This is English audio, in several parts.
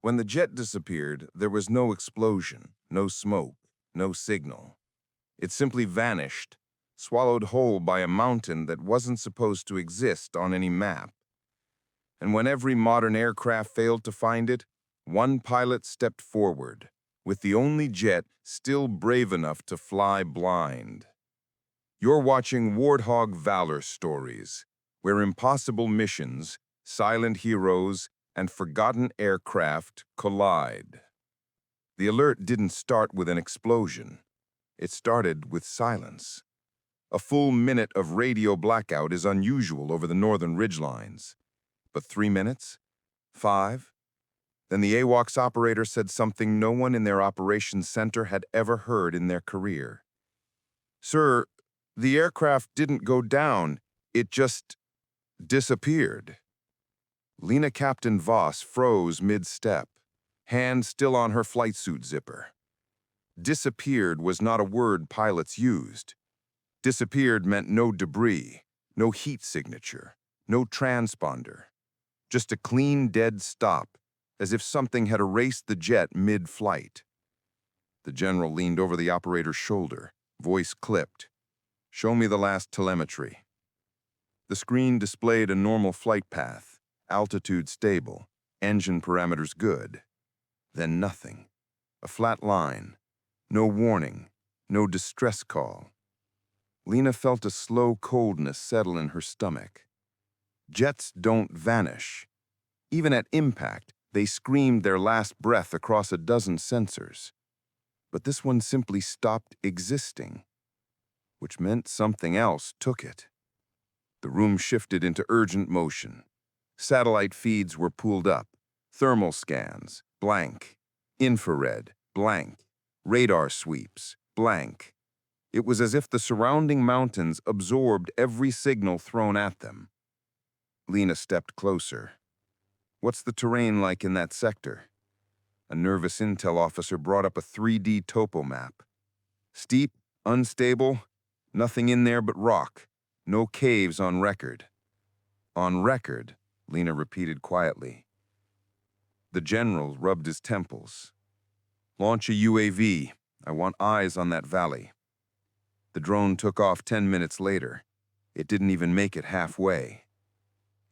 When the jet disappeared, there was no explosion, no smoke, no signal. It simply vanished, swallowed whole by a mountain that wasn't supposed to exist on any map. And when every modern aircraft failed to find it, one pilot stepped forward, with the only jet still brave enough to fly blind. You're watching Warthog Valor stories, where impossible missions, silent heroes, and forgotten aircraft collide. The alert didn't start with an explosion. It started with silence. A full minute of radio blackout is unusual over the northern ridgelines. But 3 minutes? 5? Then the AWACS operator said something no one in their operations center had ever heard in their career. "Sir, the aircraft didn't go down. It just disappeared." Lena Captain Voss froze mid-step, hand still on her flight suit zipper. Disappeared was not a word pilots used. Disappeared meant no debris, no heat signature, no transponder. Just a clean, dead stop, as if something had erased the jet mid-flight. The general leaned over the operator's shoulder, voice clipped. "Show me the last telemetry." The screen displayed a normal flight path, altitude stable, engine parameters good. Then nothing. A flat line. No warning. No distress call. Lena felt a slow coldness settle in her stomach. Jets don't vanish. Even at impact, they screamed their last breath across a dozen sensors. But this one simply stopped existing, which meant something else took it. The room shifted into urgent motion. Satellite feeds were pulled up. Thermal scans, blank. Infrared, blank. Radar sweeps, blank. It was as if the surrounding mountains absorbed every signal thrown at them. Lena stepped closer. "What's the terrain like in that sector?" A nervous intel officer brought up a 3D topo map. "Steep, unstable, nothing in there but rock. No caves on record." "On record," Lena repeated quietly. The general rubbed his temples. "Launch a UAV. I want eyes on that valley." The drone took off 10 minutes later. It didn't even make it halfway.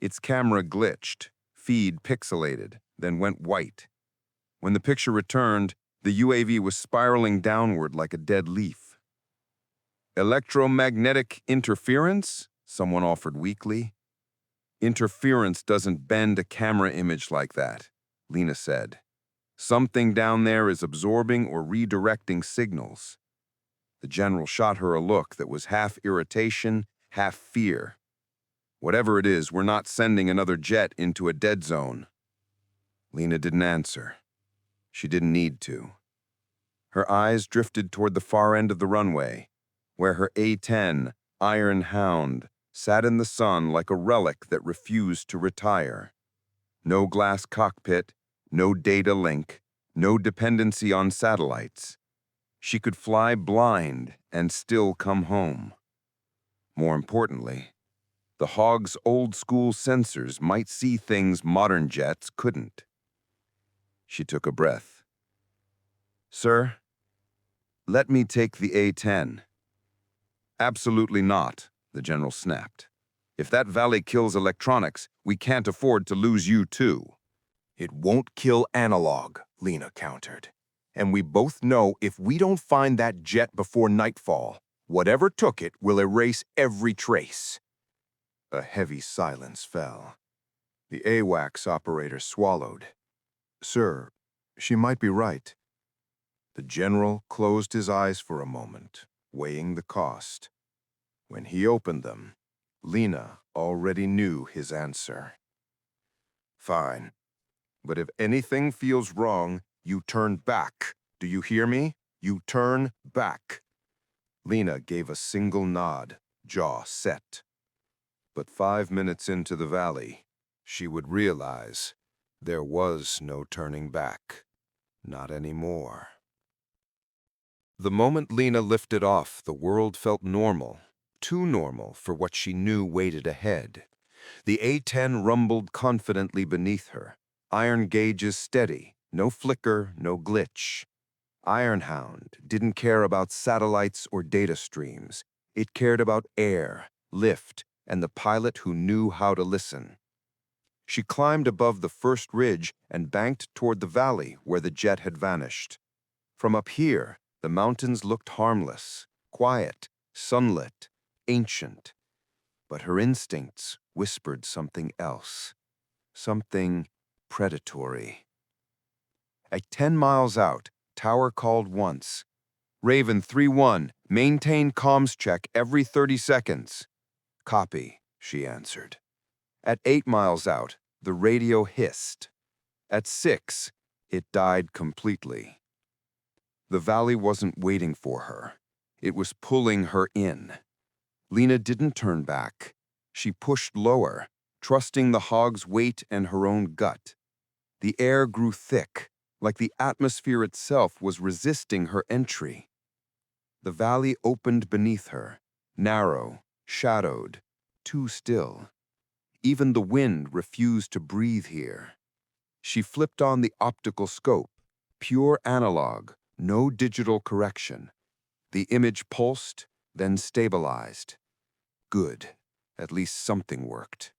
Its camera glitched, feed pixelated, then went white. When the picture returned, the UAV was spiraling downward like a dead leaf. "Electromagnetic interference?" someone offered weakly. "Interference doesn't bend a camera image like that," Lena said. "Something down there is absorbing or redirecting signals." The general shot her a look that was half irritation, half fear. "Whatever it is, we're not sending another jet into a dead zone." Lena didn't answer. She didn't need to. Her eyes drifted toward the far end of the runway, where her A-10, Iron Hound, sat in the sun like a relic that refused to retire. No glass cockpit, no data link, no dependency on satellites. She could fly blind and still come home. More importantly, the Hog's old-school sensors might see things modern jets couldn't. She took a breath. "Sir, let me take the A-10. "Absolutely not," the general snapped. "If that valley kills electronics, we can't afford to lose you too." "It won't kill analog," Lena countered. "And we both know if we don't find that jet before nightfall, whatever took it will erase every trace." A heavy silence fell. The AWACS operator swallowed. "Sir, she might be right." The general closed his eyes for a moment, weighing the cost. When he opened them, Lena already knew his answer. "Fine. But if anything feels wrong, you turn back. Do you hear me? You turn back." Lena gave a single nod, jaw set. But 5 minutes into the valley, she would realize there was no turning back. Not anymore. The moment Lena lifted off, the world felt normal. Too normal for what she knew waited ahead. The A-10 rumbled confidently beneath her, iron gauges steady, No flicker, no glitch. Ironhound didn't care about satellites or data streams. It cared about air, lift, and the pilot who knew how to listen. She climbed above the first ridge and banked toward the valley where the jet had vanished. From up here, the mountains looked harmless, quiet, sunlit, ancient. But her instincts whispered something else, something predatory. At 10 miles out, Tower called once. Raven 3-1, maintain comms check every 30 seconds. Copy, she answered. At 8 miles out, the radio hissed. At 6, it died completely. The valley wasn't waiting for her. It was pulling her in. Lena didn't turn back. She pushed lower, trusting the hog's weight and her own gut. The air grew thick, like the atmosphere itself was resisting her entry. The valley opened beneath her, narrow, shadowed, too still. Even the wind refused to breathe here. She flipped on the optical scope, pure analog, no digital correction. The image pulsed, then stabilized. Good, at least something worked.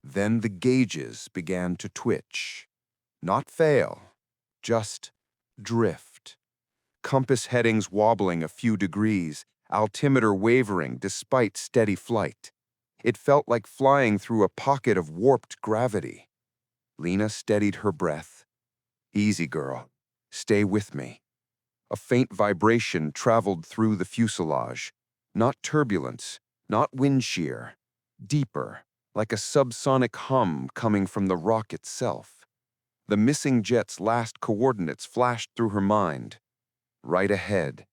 Then the gauges began to twitch. Not fail, just drift. Compass headings wobbling a few degrees, altimeter wavering despite steady flight. It felt like flying through a pocket of warped gravity. Lena steadied her breath. Easy, girl. Stay with me. A faint vibration traveled through the fuselage. Not turbulence, not wind shear. Deeper, like a subsonic hum coming from the rock itself. The missing jet's last coordinates flashed through her mind. Right ahead,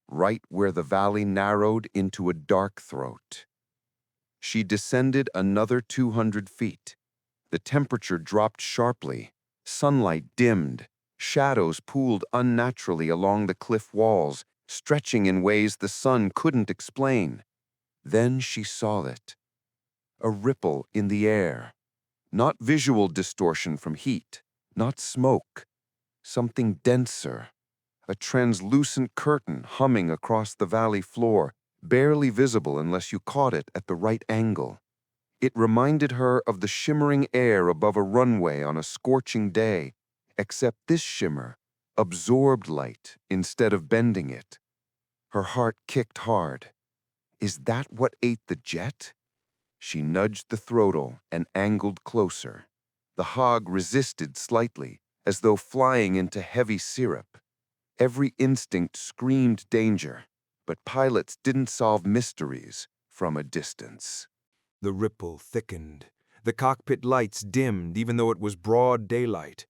right where the valley narrowed into a dark throat. She descended another 200 feet. The temperature dropped sharply. Sunlight dimmed. Shadows pooled unnaturally along the cliff walls, stretching in ways the sun couldn't explain. Then she saw it. A ripple in the air. Not visual distortion from heat, not smoke. Something denser. A translucent curtain humming across the valley floor, barely visible unless you caught it at the right angle. It reminded her of the shimmering air above a runway on a scorching day, except this shimmer absorbed light instead of bending it. Her heart kicked hard. Is that what ate the jet? She nudged the throttle and angled closer. The hog resisted slightly, as though flying into heavy syrup. Every instinct screamed danger, but pilots didn't solve mysteries from a distance. The ripple thickened. The cockpit lights dimmed even though it was broad daylight.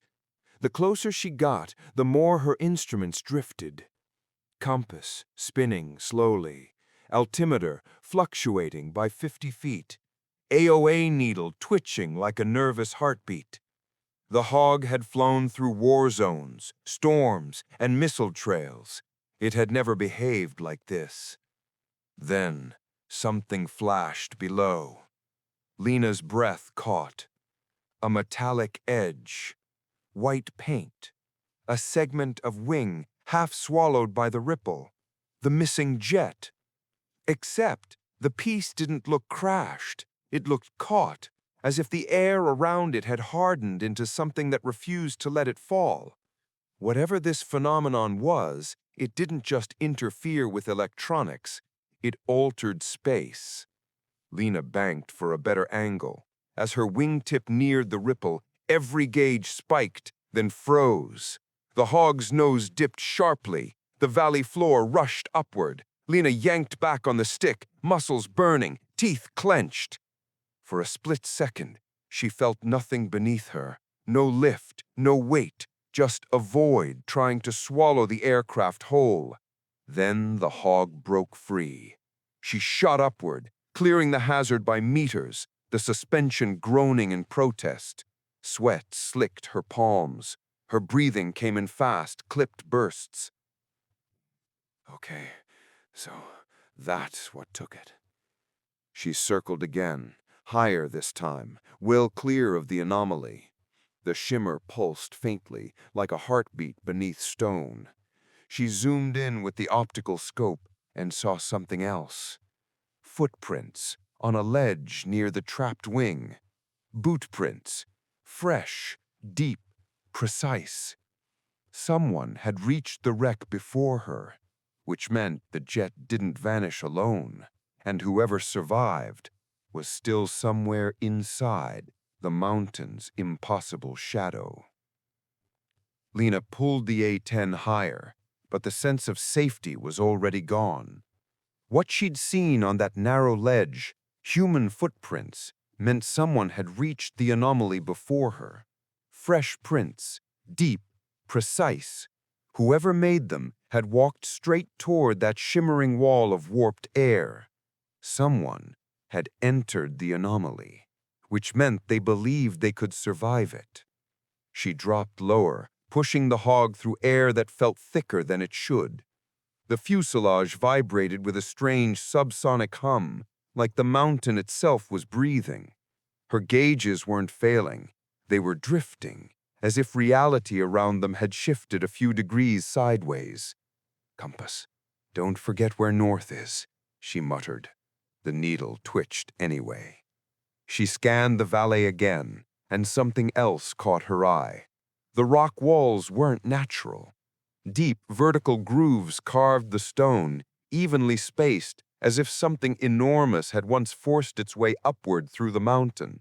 The closer she got, the more her instruments drifted. Compass spinning slowly. Altimeter fluctuating by 50 feet. AOA needle twitching like a nervous heartbeat. The hog had flown through war zones, storms, and missile trails. It had never behaved like this. Then, something flashed below. Lena's breath caught. A metallic edge. White paint. A segment of wing half swallowed by the ripple. The missing jet. Except the piece didn't look crashed. It looked caught, as if the air around it had hardened into something that refused to let it fall. Whatever this phenomenon was, it didn't just interfere with electronics. It altered space. Lena banked for a better angle. As her wingtip neared the ripple, every gauge spiked, then froze. The hog's nose dipped sharply. The valley floor rushed upward. Lena yanked back on the stick, muscles burning, teeth clenched. For a split second, she felt nothing beneath her. No lift, no weight, just a void trying to swallow the aircraft whole. Then the hog broke free. She shot upward, clearing the hazard by meters, the suspension groaning in protest. Sweat slicked her palms. Her breathing came in fast, clipped bursts. Okay, so that's what took it. She circled again, higher this time, well clear of the anomaly. The shimmer pulsed faintly, like a heartbeat beneath stone. She zoomed in with the optical scope and saw something else. Footprints on a ledge near the trapped wing. Boot prints, fresh, deep, precise. Someone had reached the wreck before her, which meant the jet didn't vanish alone, and whoever survived was still somewhere inside the mountain's impossible shadow. Lena pulled the A-10 higher, but the sense of safety was already gone. What she'd seen on that narrow ledge, human footprints, meant someone had reached the anomaly before her. Fresh prints, deep, precise. Whoever made them had walked straight toward that shimmering wall of warped air. Someone had entered the anomaly, which meant they believed they could survive it. She dropped lower, pushing the hog through air that felt thicker than it should. The fuselage vibrated with a strange subsonic hum, like the mountain itself was breathing. Her gauges weren't failing. They were drifting, as if reality around them had shifted a few degrees sideways. "Compass, don't forget where north is," she muttered. The needle twitched anyway. She scanned the valley again, and something else caught her eye. The rock walls weren't natural. Deep, vertical grooves carved the stone, evenly spaced, as if something enormous had once forced its way upward through the mountain.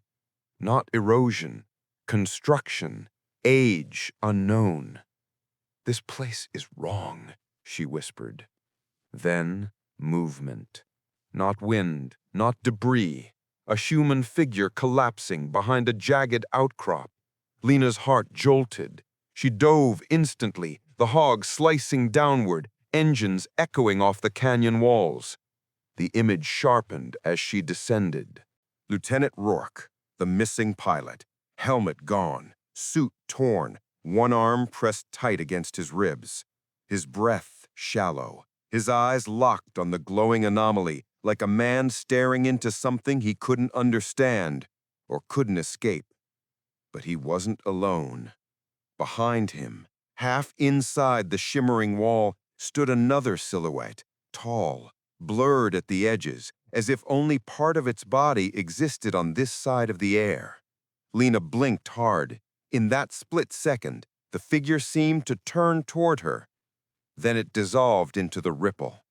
Not erosion, construction, age unknown. "This place is wrong," she whispered. Then, movement. Not wind, not debris. A human figure collapsing behind a jagged outcrop. Lena's heart jolted. She dove instantly, the hog slicing downward, engines echoing off the canyon walls. The image sharpened as she descended. Lieutenant Rourke, the missing pilot, helmet gone, suit torn, one arm pressed tight against his ribs. His breath shallow, his eyes locked on the glowing anomaly, like a man staring into something he couldn't understand or couldn't escape. But he wasn't alone. Behind him, half inside the shimmering wall, stood another silhouette, tall, blurred at the edges, as if only part of its body existed on this side of the air. Lena blinked hard. In that split second, the figure seemed to turn toward her. Then it dissolved into the ripple.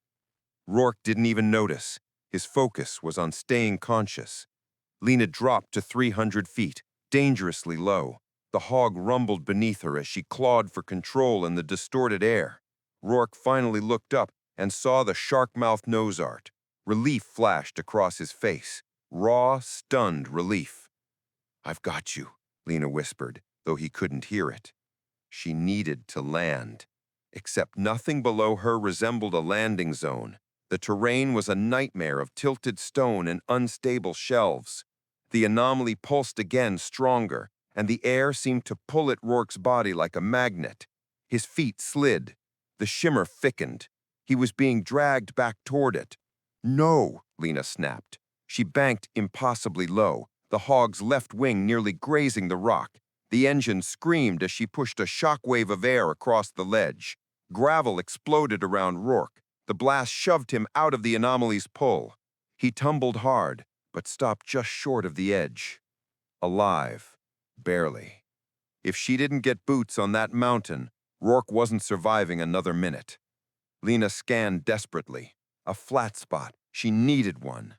Rourke didn't even notice. His focus was on staying conscious. Lena dropped to 300 feet, dangerously low. The hog rumbled beneath her as she clawed for control in the distorted air. Rourke finally looked up and saw the shark-mouthed nose art. Relief flashed across his face. Raw, stunned relief. "I've got you," Lena whispered, though he couldn't hear it. She needed to land. Except nothing below her resembled a landing zone. The terrain was a nightmare of tilted stone and unstable shelves. The anomaly pulsed again stronger, and the air seemed to pull at Rourke's body like a magnet. His feet slid. The shimmer thickened. He was being dragged back toward it. "No," Lena snapped. She banked impossibly low, the hog's left wing nearly grazing the rock. The engine screamed as she pushed a shockwave of air across the ledge. Gravel exploded around Rourke. The blast shoved him out of the anomaly's pull. He tumbled hard, but stopped just short of the edge. Alive. Barely. If she didn't get boots on that mountain, Rourke wasn't surviving another minute. Lena scanned desperately. A flat spot. She needed one.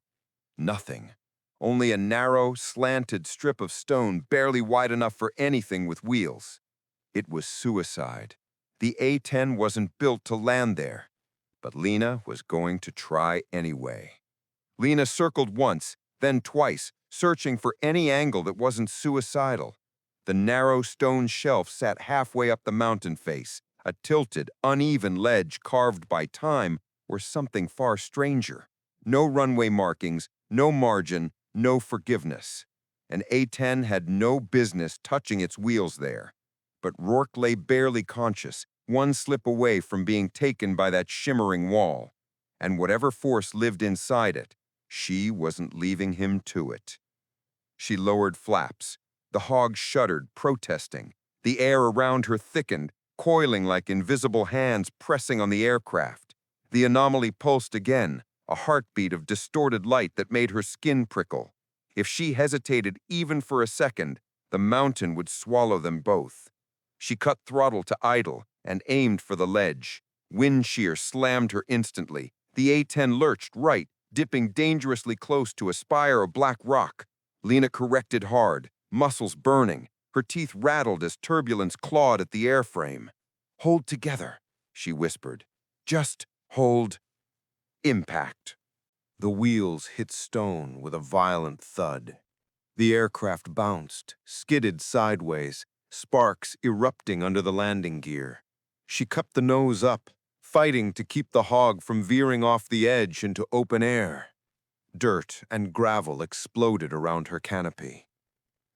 Nothing. Only a narrow, slanted strip of stone barely wide enough for anything with wheels. It was suicide. The A-10 wasn't built to land there. But Lena was going to try anyway. Lena circled once, then twice, searching for any angle that wasn't suicidal. The narrow stone shelf sat halfway up the mountain face, a tilted, uneven ledge carved by time, or something far stranger. No runway markings, no margin, no forgiveness. An A-10 had no business touching its wheels there. But Rourke lay barely conscious, one slip away from being taken by that shimmering wall. And whatever force lived inside it, she wasn't leaving him to it. She lowered flaps. The hog shuddered, protesting. The air around her thickened, coiling like invisible hands pressing on the aircraft. The anomaly pulsed again, a heartbeat of distorted light that made her skin prickle. If she hesitated even for a second, the mountain would swallow them both. She cut throttle to idle and aimed for the ledge. Wind shear slammed her instantly. The A-10 lurched right, dipping dangerously close to a spire of black rock. Lena corrected hard, muscles burning. Her teeth rattled as turbulence clawed at the airframe. "Hold together," she whispered. "Just hold." Impact. The wheels hit stone with a violent thud. The aircraft bounced, skidded sideways, sparks erupting under the landing gear. She cupped the nose up, fighting to keep the hog from veering off the edge into open air. Dirt and gravel exploded around her canopy.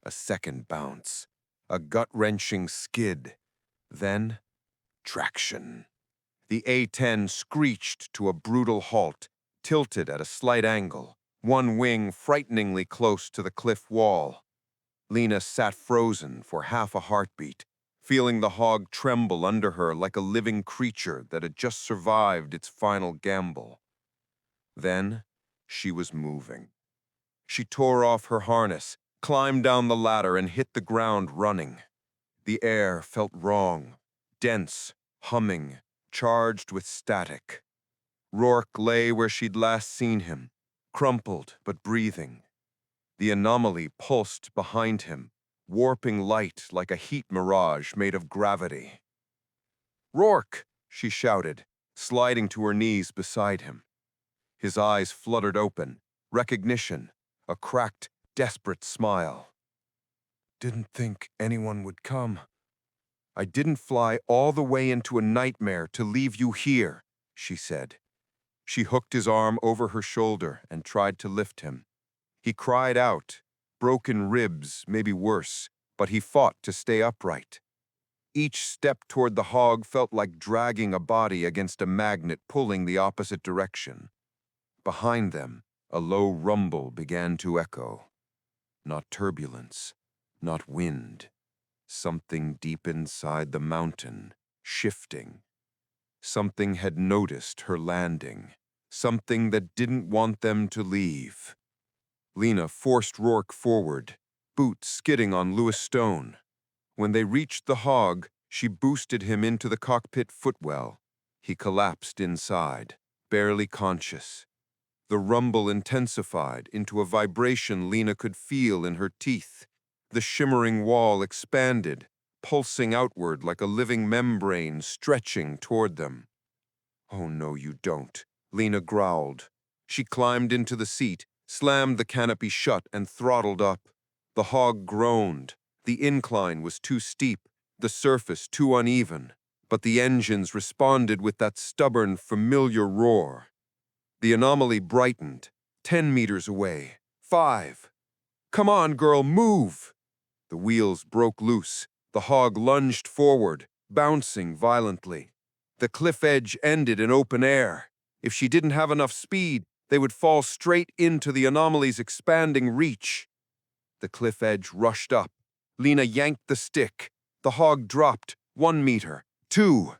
A second bounce, a gut-wrenching skid, then traction. The A-10 screeched to a brutal halt, tilted at a slight angle, one wing frighteningly close to the cliff wall. Lena sat frozen for half a heartbeat, feeling the hog tremble under her like a living creature that had just survived its final gamble. Then she was moving. She tore off her harness, climbed down the ladder, and hit the ground running. The air felt wrong, dense, humming, charged with static. Rourke lay where she'd last seen him, crumpled but breathing. The anomaly pulsed behind him, warping light like a heat mirage made of gravity. "Rourke!" she shouted, sliding to her knees beside him. His eyes fluttered open, recognition, a cracked, desperate smile. "Didn't think anyone would come. I didn't fly all the way into a nightmare to leave you here," she said. She hooked his arm over her shoulder and tried to lift him. He cried out, broken ribs, maybe worse, but he fought to stay upright. Each step toward the hog felt like dragging a body against a magnet pulling the opposite direction. Behind them, a low rumble began to echo. Not turbulence, not wind. Something deep inside the mountain, shifting. Something had noticed her landing. Something that didn't want them to leave. Lena forced Rourke forward, boots skidding on Lewis stone. When they reached the hog, she boosted him into the cockpit footwell. He collapsed inside, barely conscious. The rumble intensified into a vibration Lena could feel in her teeth. The shimmering wall expanded, pulsing outward like a living membrane stretching toward them. "Oh, no, you don't," Lena growled. She climbed into the seat, slammed the canopy shut, and throttled up. The hog groaned. The incline was too steep, the surface too uneven, but the engines responded with that stubborn, familiar roar. The anomaly brightened, 10 meters away, 5. "Come on, girl, move!" The wheels broke loose. The hog lunged forward, bouncing violently. The cliff edge ended in open air. If she didn't have enough speed, they would fall straight into the anomaly's expanding reach. The cliff edge rushed up. Lena yanked the stick. The hog dropped 1 meter, 2,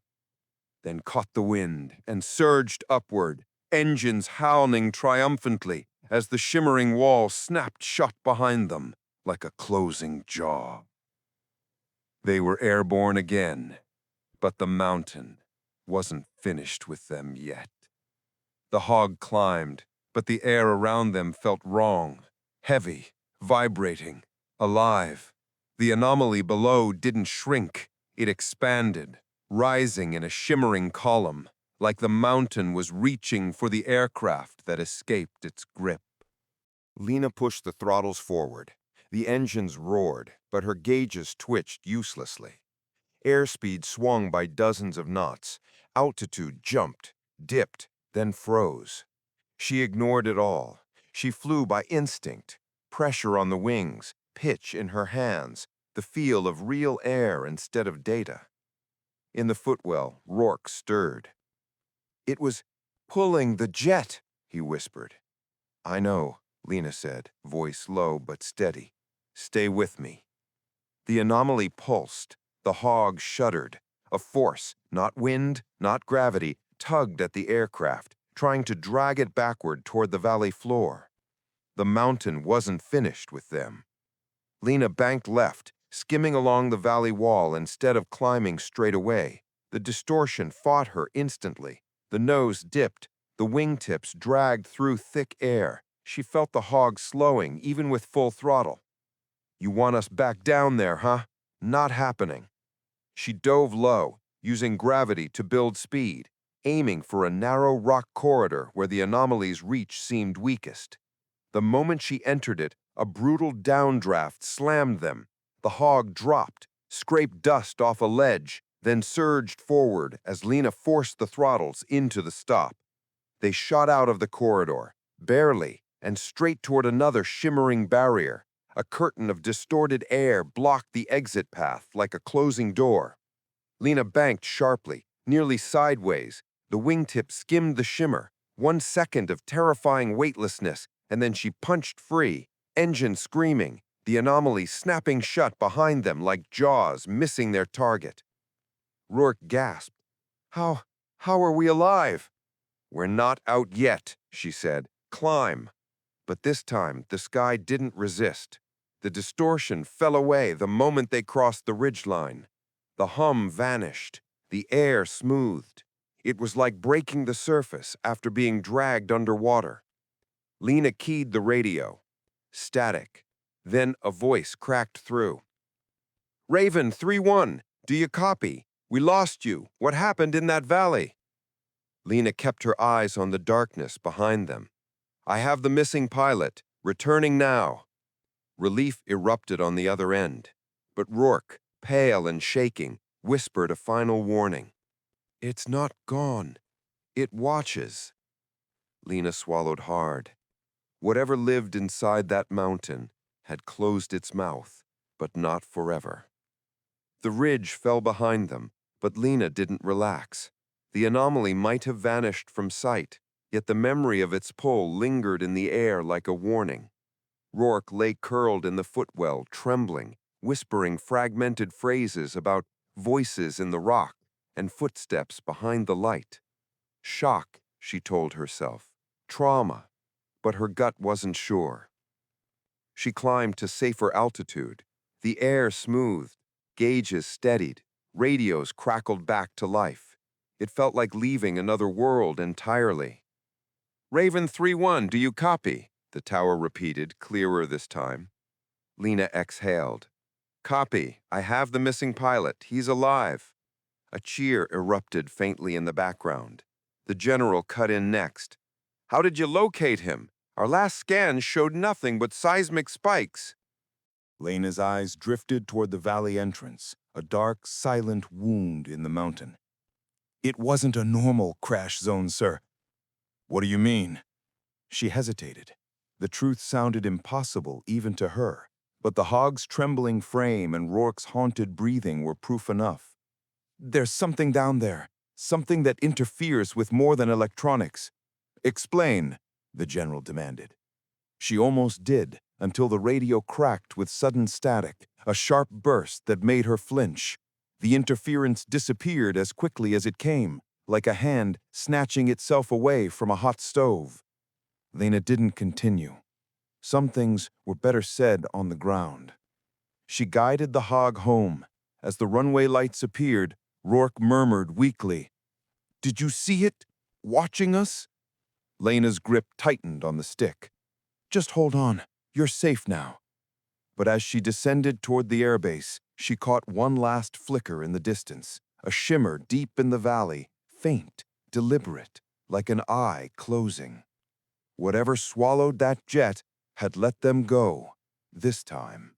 then caught the wind and surged upward, engines howling triumphantly as the shimmering wall snapped shut behind them like a closing jaw. They were airborne again, but the mountain wasn't finished with them yet. The hog climbed, but the air around them felt wrong, heavy, vibrating, alive. The anomaly below didn't shrink, it expanded, rising in a shimmering column, like the mountain was reaching for the aircraft that escaped its grip. Lena pushed the throttles forward. The engines roared, but her gauges twitched uselessly. Airspeed swung by dozens of knots. Altitude jumped, dipped, then froze. She ignored it all. She flew by instinct, pressure on the wings, pitch in her hands, the feel of real air instead of data. In the footwell, Rourke stirred. "It was pulling the jet," he whispered. "I know," Lena said, voice low but steady. "Stay with me." The anomaly pulsed. The hog shuddered. A force, not wind, not gravity, tugged at the aircraft, trying to drag it backward toward the valley floor. The mountain wasn't finished with them. Lena banked left, skimming along the valley wall instead of climbing straight away. The distortion fought her instantly. The nose dipped. The wingtips dragged through thick air. She felt the hog slowing, even with full throttle. "You want us back down there, huh? Not happening." She dove low, using gravity to build speed, aiming for a narrow rock corridor where the anomaly's reach seemed weakest. The moment she entered it, a brutal downdraft slammed them. The hog dropped, scraped dust off a ledge, then surged forward as Lena forced the throttles into the stop. They shot out of the corridor, barely, and straight toward another shimmering barrier. A curtain of distorted air blocked the exit path like a closing door. Lena banked sharply, nearly sideways. The wingtip skimmed the shimmer. 1 second of terrifying weightlessness, and then she punched free, engine screaming, the anomaly snapping shut behind them like jaws missing their target. Rourke gasped. How are we alive?" "We're not out yet," she said. "Climb." But this time, the sky didn't resist. The distortion fell away the moment they crossed the ridgeline. The hum vanished. The air smoothed. It was like breaking the surface after being dragged underwater. Lena keyed the radio. Static. Then a voice cracked through. "Raven 3-1, do you copy? We lost you. What happened in that valley?" Lena kept her eyes on the darkness behind them. "I have the missing pilot. Returning now." Relief erupted on the other end. But Rourke, pale and shaking, whispered a final warning. "It's not gone. It watches." Lena swallowed hard. Whatever lived inside that mountain had closed its mouth, but not forever. The ridge fell behind them, but Lena didn't relax. The anomaly might have vanished from sight, yet the memory of its pull lingered in the air like a warning. Rourke lay curled in the footwell, trembling, whispering fragmented phrases about voices in the rock and footsteps behind the light. Shock, she told herself. Trauma. But her gut wasn't sure. She climbed to safer altitude. The air smoothed, gauges steadied, radios crackled back to life. It felt like leaving another world entirely. "Raven 3-1, do you copy?" the tower repeated, clearer this time. Lena exhaled. "Copy. I have the missing pilot. He's alive." A cheer erupted faintly in the background. The general cut in next. "How did you locate him? Our last scans showed nothing but seismic spikes." Lena's eyes drifted toward the valley entrance, a dark, silent wound in the mountain. "It wasn't a normal crash zone, sir." "What do you mean?" She hesitated. The truth sounded impossible even to her, but the hog's trembling frame and Rourke's haunted breathing were proof enough. "There's something down there, something that interferes with more than electronics." "Explain," the general demanded. She almost did, until the radio cracked with sudden static, a sharp burst that made her flinch. The interference disappeared as quickly as it came, like a hand snatching itself away from a hot stove. Lena didn't continue. Some things were better said on the ground. She guided the hog home. As the runway lights appeared, Rourke murmured weakly, "Did you see it? Watching us?" Lena's grip tightened on the stick. "Just hold on. You're safe now." But as she descended toward the airbase, she caught one last flicker in the distance, a shimmer deep in the valley, faint, deliberate, like an eye closing. Whatever swallowed that jet had let them go, this time.